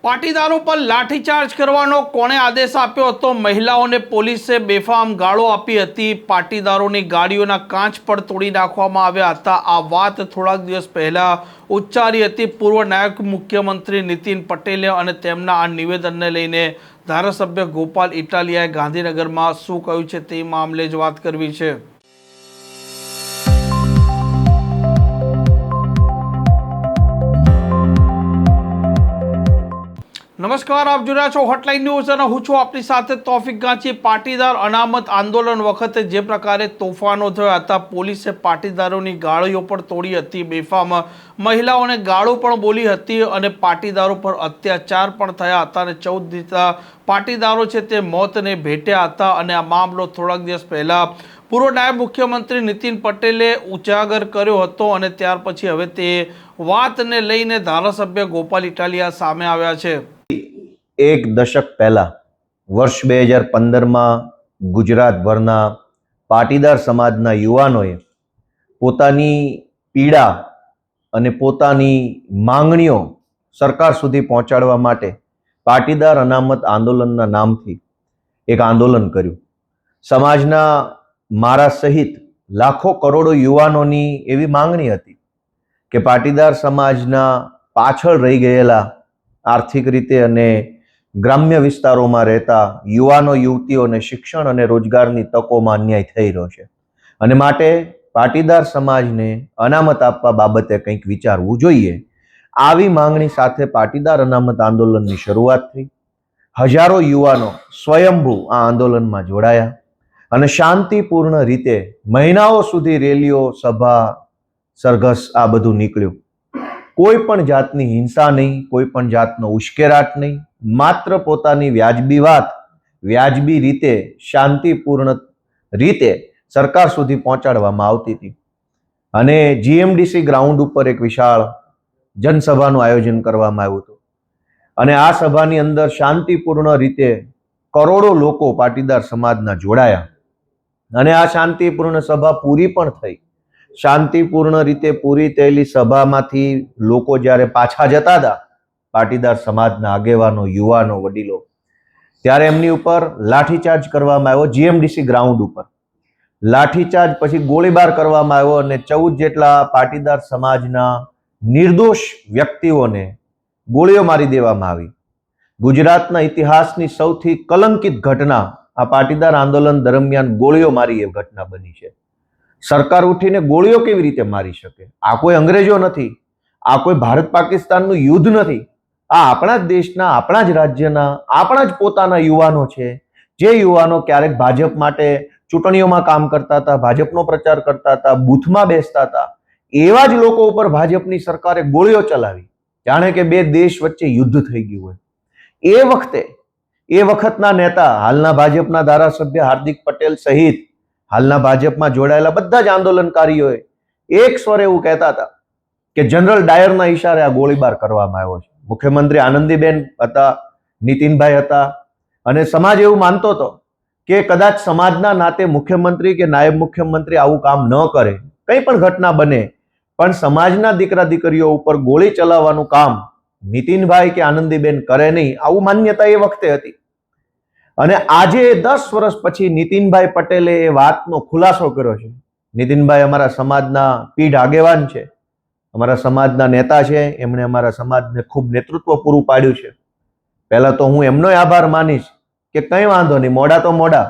પાટીદારો પર લાઠીચાર્જ કરવાનો કોણે આદેશ આપ્યો હતો? મહિલાઓને પોલીસે બેફામ ગાળો આપી હતી. પાટીદારોની ગાડીઓના કાચ પર તોડી નાખવામાં આવ્યા હતા. આ વાત થોડાક દિવસ પહેલા ઉચ્ચારી હતી પૂર્વ નાયબ મુખ્યમંત્રી નીતિન પટેલે, અને તેમના આ નિવેદનને લઈને ધારાસભ્ય ગોપાલ ઇટાલિયાએ ગાંધીનગરમાં શું કહ્યું છે તે મામલે જ વાત કરવી છે. નમસ્કાર, આપ જોઈ રહ્યા છો હોટલાઇન ન્યૂઝ અને હું છું આપની સાથે તોફિક ગાંચી. પાટીદાર અનામત આંદોલન વખતે જે પ્રકારે તોફાનો થયા હતા, પોલીસે પાટીદારોની ગાડીઓ પણ તોડી હતી, બેફામ મહિલાઓને ગાળો પણ બોલી હતી અને પાટીદારો પર અત્યાચાર પણ થયા હતા અને 14 જેટલા પાટીદારો છે તે મોતને ભેટ્યા હતા. અને આ મામલો થોડાક દિવસ પહેલા પૂર્વ નાયબ મુખ્યમંત્રી નીતિન પટેલે ઉજાગર કર્યો હતો અને ત્યાર પછી હવે તે વાતને લઈને ધારાસભ્ય ગોપાલ ઇટાલિયા સામે આવ્યા છે. એક દશક પહેલા વર્ષ 2015માં ગુજરાતભરના પાટીદાર સમાજના યુવાનોએ પોતાની પીડા અને પોતાની માંગણીઓ સરકાર સુધી પહોંચાડવા માટે પાટીદાર અનામત આંદોલનના નામથી એક આંદોલન કર્યું. સમાજના મારા સહિત લાખો કરોડો યુવાનોની એવી માંગણી હતી કે પાટીદાર સમાજના પાછળ રહી ગયેલા આર્થિક રીતે અને ગ્રામ્ય વિસ્તારોમાં રહેતા યુવાનો યુવતીઓને શિક્ષણ અને રોજગારની તકોમાં અન્યાય થઈ રહ્યો છે અને માટે પાટીદાર સમાજને અનામત આપવા બાબતે કંઈક વિચારવું જોઈએ. આવી માંગણી સાથે પાટીદાર અનામત આંદોલનની શરૂઆત થઈ. હજારો યુવાનો સ્વયંભૂ આ આંદોલનમાં જોડાયા અને શાંતિપૂર્ણ રીતે મહિનાઓ સુધી રેલીઓ, સભા, સરઘસ આ બધું નીકળ્યું. કોઈ પણ જાતની હિંસા નહીં, કોઈ પણ જાતનો ઉશ્કેરાટ નહીં, માત્ર પોતાની વ્યાજબી વાત વ્યાજબી રીતે શાંતિપૂર્ણ રીતે સરકાર સુધી પહોંચાડવામાં આવતી હતી. અને જીએમડીસી ગ્રાઉન્ડ ઉપર એક વિશાળ જનસભાનું આયોજન કરવામાં આવ્યું હતું અને આ સભાની અંદર શાંતિપૂર્ણ રીતે કરોડો લોકો પાટીદાર સમાજના જોડાયા અને આ શાંતિપૂર્ણ સભા પૂરી પણ થઈ. શાંતિપૂર્ણ રીતે પૂરી થયેલી સભામાંથી લોકો જ્યારે પાછા જતા હતા, પાટીદાર સમાજના આગેવાનો, યુવાનો, વડીલો, ત્યારે એમની ઉપર લાઠીચાર્જ કરવામાં આવ્યો. જીએમડીસી ગ્રાઉન્ડ ઉપર લાઠીચાર્જ પછી ગોળીબાર કરવામાં આવ્યો અને 14 જેટલા પાટીદાર સમાજના નિર્દોષ વ્યક્તિઓને ગોળીઓ મારી દેવામાં આવી. ગુજરાતના ઇતિહાસની સૌથી કલંકિત ઘટના આ પાટીદાર આંદોલન દરમિયાન ગોળીઓ મારી એ ઘટના બની છે. સરકાર ઉઠીને ગોળીઓ કેવી રીતે મારી શકે? આ કોઈ અંગ્રેજો નથી, આ કોઈ ભારત પાકિસ્તાનનું યુદ્ધ નથી. આ આપણા જ દેશના, આપણા જ રાજ્યના, આપણા જ પોતાના યુવાનો છે, જે યુવાનો ક્યારેક ભાજપ માટે ચૂંટણીઓમાં કામ કરતા હતા, ભાજપનો પ્રચાર કરતા હતા, બૂથમાં બેસતા હતા. એવા જ લોકો ઉપર ભાજપની સરકારે ગોળીઓ ચલાવી, જાણે કે બે દેશ વચ્ચે યુદ્ધ થઈ ગયું હોય. એ વખતના નેતા, હાલના ભાજપના ધારાસભ્ય હાર્દિક પટેલ સહિત હાલના ભાજપમાં જોડાયેલા બધા જ આંદોલનકારીઓએ એક સ્વરે એવું કહેતા હતા કે જનરલ ડાયરના ઈશારે આ ગોળીબાર કરવામાં આવ્યો છે. મુખ્યમંત્રી આનંદીબેન હતા, નીતિનભાઈ હતા અને સમાજ એવું માનતો હતો કે કદાચ સમાજના નાતે મુખ્યમંત્રી કે નાયબ મુખ્યમંત્રી આવું કામ ન કરે, કંઈ પણ ઘટના બને, પણ સમાજના દીકરા દીકરીઓ ઉપર ગોળી ચલાવવાનું કામ નીતિનભાઈ કે આનંદીબેન કરે નહીં, આવું માન્યતા એ વખતે હતી. અને આજે 10 વર્ષ પછી નીતિનભાઈ પટેલે એ વાતનો ખુલાસો કર્યો છે. નીતિનભાઈ અમારા સમાજના પીઢ આગેવાન છે, અમારા સમાજના નેતા છે, એમણે અમારા સમાજને ખૂબ નેતૃત્વ પૂરું પાડ્યું છે. પહેલા તો હું એમનો આભાર માનીશ કે કંઈ વાંધો નહીં, મોડા તો મોડા,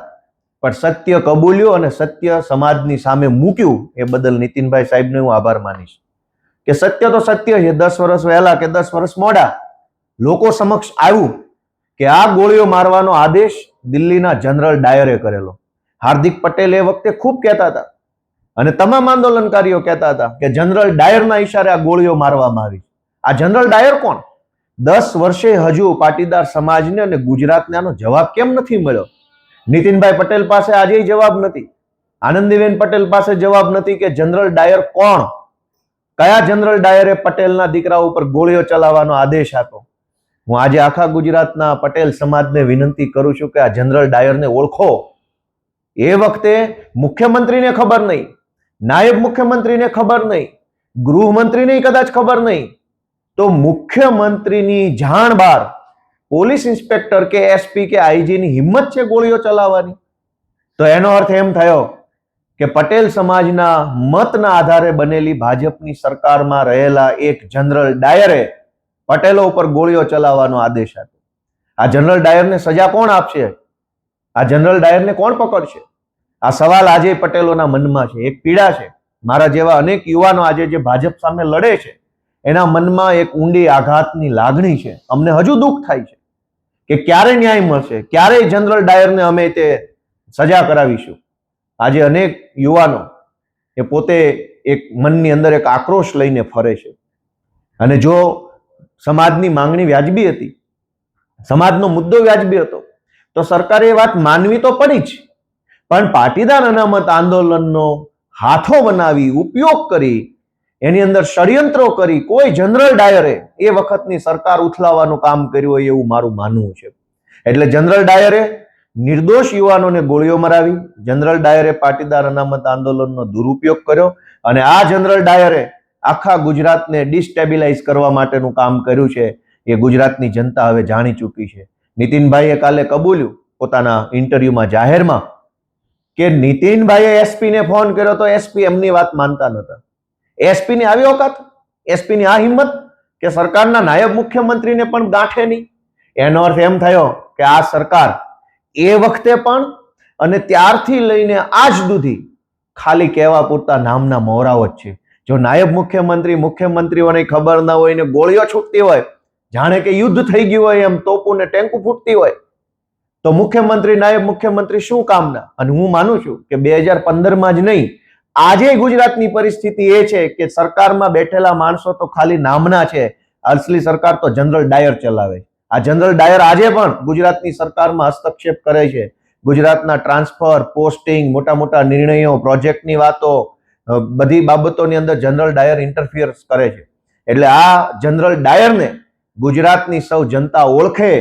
પણ સત્ય કબૂલ્યું અને સત્ય સમાજની સામે મૂક્યું એ બદલ નીતિનભાઈ સાહેબને હું આભાર માનીશ કે સત્ય તો સત્ય છે. 10 વર્ષ વહેલા કે 10 વર્ષ મોડા લોકો સમક્ષ આવ્યું કે આ ગોળીઓ મારવાનો આદેશ દિલ્હીના જનરલ ડાયરે કરેલો. હાર્દિક પટેલ એ વખતે ખૂબ કહેતા હતા અને તમામ આંદોલનકારીઓ કહેતા હતા કે જનરલ ડાયરના ઈશારે આ ગોળીઓ મારવામાં આવી. આ જનરલ ડાયર કોણ? 10 વર્ષે હજુ પાટીદાર સમાજને અને ગુજરાતને આનો જવાબ કેમ નથી મળ્યો? નીતિનભાઈ પટેલ પાસે આજે જવાબ નથી, આનંદીબેન પટેલ પાસે જવાબ નથી કે જનરલ ડાયર કોણ? કયા જનરલ ડાયરે પટેલના દીકરા ઉપર ગોળીઓ ચલાવવાનો આદેશ આપ્યો? હું આજે આખા ગુજરાતના પટેલ સમાજને વિનંતી કરું છું કે આ જનરલ ડાયરને ઓળખો. એ વખતે મુખ્યમંત્રીને ખબર નહીં, નાયબ મુખ્યમંત્રીને ખબર નહીં, ગૃહમંત્રીને કદાચ ખબર નહીં, તો મુખ્યમંત્રીની જાણ બહાર પોલીસ ઇન્સ્પેક્ટર કે એસપી કે આઈજીની હિંમત છે ગોળીઓ ચલાવવાની? તો એનો અર્થ એમ થયો કે પટેલ સમાજના મતના આધારે બનેલી ભાજપની સરકારમાં રહેલા એક જનરલ ડાયરે પટેલો ઉપર ગોળીઓ ચલાવવાનો આદેશ આપ્યો. આ જનરલ ડાયરને સજા કોણ આપશે? આ જનરલ ડાયરને કોણ પકડશે? આ સવાલ આજે પટેલોના મનમાં છે. એક પીડા છે. મારા જેવા અનેક યુવાનો આજે જે ભાજપ સામે લડે છે એના મનમાં એક ઊંડી આઘાતની લાગણી છે. અમને હજુ દુઃખ થાય છે કે ક્યારે ન્યાય મળશે, ક્યારે જનરલ ડાયરને અમે તે સજા કરાવીશું. આજે અનેક યુવાનો એ પોતે એક મનની અંદર એક આક્રોશ લઈને ફરે છે. અને જો સમાજની માંગણી વ્યાજબી હતી, સમાજનો મુદ્દો વ્યાજબી હતો, તો સરકારે એ વાત માનવી તો પડી જ. પણ પાટીદાર અનામત આંદોલનનો હાથો બનાવી, ઉપયોગ કરી, એની અંદર ષડયંત્રો કરી કોઈ જનરલ ડાયરે એ વખતની સરકાર ઉથલાવવાનું કામ કર્યું હોય એવું મારું માનવું છે. એટલે જનરલ ડાયરે નિર્દોષ યુવાનોને ગોળીઓ મરાવી, જનરલ ડાયરે પાટીદાર અનામત આંદોલનનો દુરુપયોગ કર્યો અને આ જનરલ ડાયરે આખા ગુજરાતને ડિસ્ટેબિલાઇઝ કરવા માટેનું કામ કર્યું છે. એ ગુજરાતની જનતા હવે જાણી ચૂકી છે. નીતિનભાઈએ કાલે કબૂલ્યું પોતાના ઇન્ટરવ્યુમાં જાહેરમાં કે નીતિનભાઈએ એસપીને ફોન કર્યો તો એસપી એમની વાત માનતા નહોતા. એસપીની આવી ઓકાત, એસપીની આ હિંમત કે સરકારના નાયબ મુખ્યમંત્રીને પણ ગાંઠે નહીં. એનો અર્થ એમ થયો કે આ સરકાર એ વખતે પણ અને ત્યારથી લઈને આજ સુધી ખાલી કહેવા પૂરતા નામના મોહરાઓ જ છે. જો નાયબ મુખ્યમંત્રી, મુખ્યમંત્રીઓને ખબર ન હોય ને ગોળીઓ છૂટતી હોય, જાણે કે યુદ્ધ થઈ ગયું હોય એમ, તોપું ને ટેન્કુ ફૂટતી હોય, તો મુખ્યમંત્રી, નાયબ મુખ્યમંત્રી શું કામના? અને હું માનું છું કે 2015માં જ નહીં, આજે ગુજરાતની પરિસ્થિતિ એ છે કે સરકારમાં બેઠેલા માણસો તો ખાલી નામના છે. અસલી સરકાર તો જનરલ ડાયર ચલાવે. આ જનરલ ડાયર આજે પણ ગુજરાતની સરકારમાં હસ્તક્ષેપ કરે છે. ગુજરાતના ટ્રાન્સફર, પોસ્ટિંગ, મોટા મોટા નિર્ણયો, પ્રોજેક્ટની વાતો, બધી બાબતોની અંદર જનરલ ડાયર ઇન્ટરફિયર્સ કરે છે. એટલે આ જનરલ ડાયરને ગુજરાતની સૌ જનતા ઓળખે,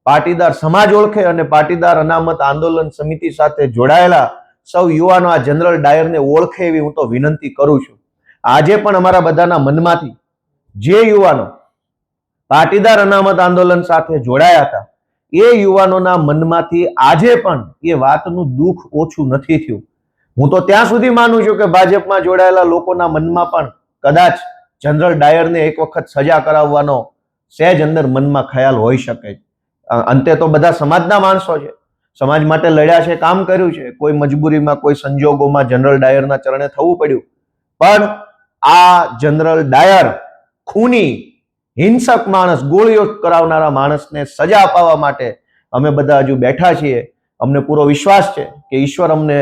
પાટીદાર સમાજ ઓળખે અને પાટીદાર અનામત આંદોલન સમિતિ સાથે જોડાયેલા સૌ યુવાનો આ જનરલ ડાયરને ઓળખે એવી હું તો વિનંતી કરું છું. આજે પણ અમારા બધાના મનમાંથી જે યુવાનો પાટીદાર અનામત આંદોલન સાથે જોડાયા હતા એ યુવાનોના મનમાંથી આજે પણ એ વાતનું દુઃખ ઓછું નથી થયું. હું તો ત્યાં સુધી માનું છું કે ભાજપમાં જોડાયેલા લોકોના મનમાં પણ કદાચ જનરલ ડાયરને એક વખત સજા કરાવવાનો સહેજ અંદર મનમાં ખ્યાલ હોઈ શકે. અંતે તો બધા સમાજના માણસો છે, સમાજ માટે લડ્યા છે, કામ કર્યું છે. કોઈ મજબૂરીમાં, કોઈ સંજોગોમાં જનરલ ડાયરના ચરણે થવું પડ્યું. પણ આ જનરલ ડાયર ખૂની, હિંસક માણસ, ગોળીઓ કરાવનારા માણસને સજા અપાવવા માટે અમે બધા હજુ બેઠા છીએ. અમને પૂરો વિશ્વાસ છે કે ઈશ્વર અમને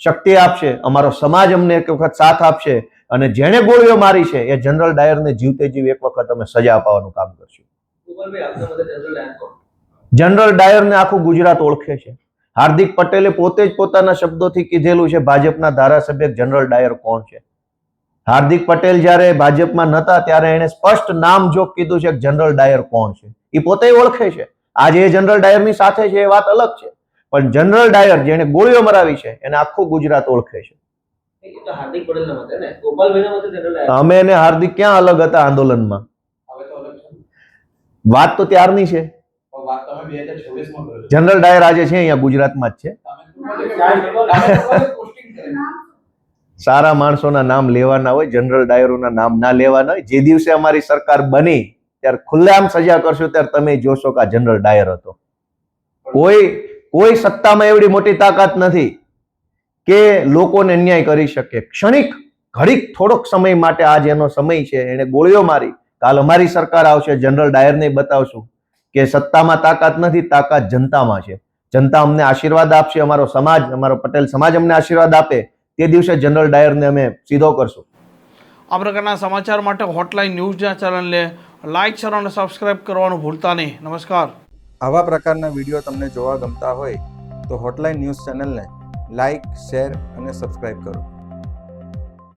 શક્તિ આપશે, અમારો સમાજ અમને એક વખત સાથ આપશે અને જેણે ગોળીઓ મારી છે એ જનરલ ડાયરને જીવતે જીવ એક વખત અમે સજા અપાવવાનું કામ કરશું. જનરલ ડાયરને આખું ગુજરાત ઓળખે છે. હાર્દિક પટેલે પોતે જ પોતાના શબ્દોથી કીધેલું છે ભાજપના ધારાસભ્ય જનરલ ડાયર કોણ છે. હાર્દિક પટેલ જ્યારે ભાજપમાં નહોતા ત્યારે એને સ્પષ્ટ નામ જોગ કીધું છે કે જનરલ ડાયર કોણ છે. એ પોતે ઓળખે છે. આજે એ જનરલ ડાયરની સાથે છે એ વાત અલગ છે, પણ જનરલ ડાયર જેને ગોળીઓ મરાવી છે એને આખું ગુજરાત ઓળખે છે. અમે એને હાર્દિક ક્યાં અલગ હતા આંદોલનમાં? વાત તો ત્યારની છે. જનરલ ડાયર આજે છે અહીંયા ગુજરાતમાં જ છે. સારા માણસોના નામ લેવાના હોય, જનરલ ડાયરોના નામ ના લેવાના હોય. જે દિવસે અમારી સરકાર બની ત્યારે ખુલ્લેઆમ સજા કરશું ત્યારે તમે જોશો કે આ જનરલ ડાયર હતો. કોઈ સત્તામાં એવડી મોટી તાકાત નથી કે લોકોને અન્યાય કરી શકે. ક્ષણિક ઘડીક થોડોક સમય માટે આજ એનો સમય છે. એને ગોળીઓ મારી, કાલ અમારી સરકાર આવશે, જનરલ ડાયરને બતાવશું કે સત્તામાં તાકાત નથી, તાકાત જનતામાં છે. જનતા અમને આશીર્વાદ આપશે, અમારો સમાજ, અમારો પટેલ સમાજ અમને આશીર્વાદ આપે, તે દિવસે જનરલ ડાયરને અમે સીધો કરશું. આ પ્રકારના સમાચાર માટે હોટલાઇન ન્યૂઝના ચેનલને લાઇક, શેર અને સબસ્ક્રાઇબ કરવાનું ભૂલતા નહીં. નમસ્કાર. આવા પ્રકારના વિડીયો તમને જોવા ગમતા હોય તો હોટલાઇન ન્યૂઝ ચેનલને લાઇક, શેર અને સબસ્ક્રાઇબ કરો.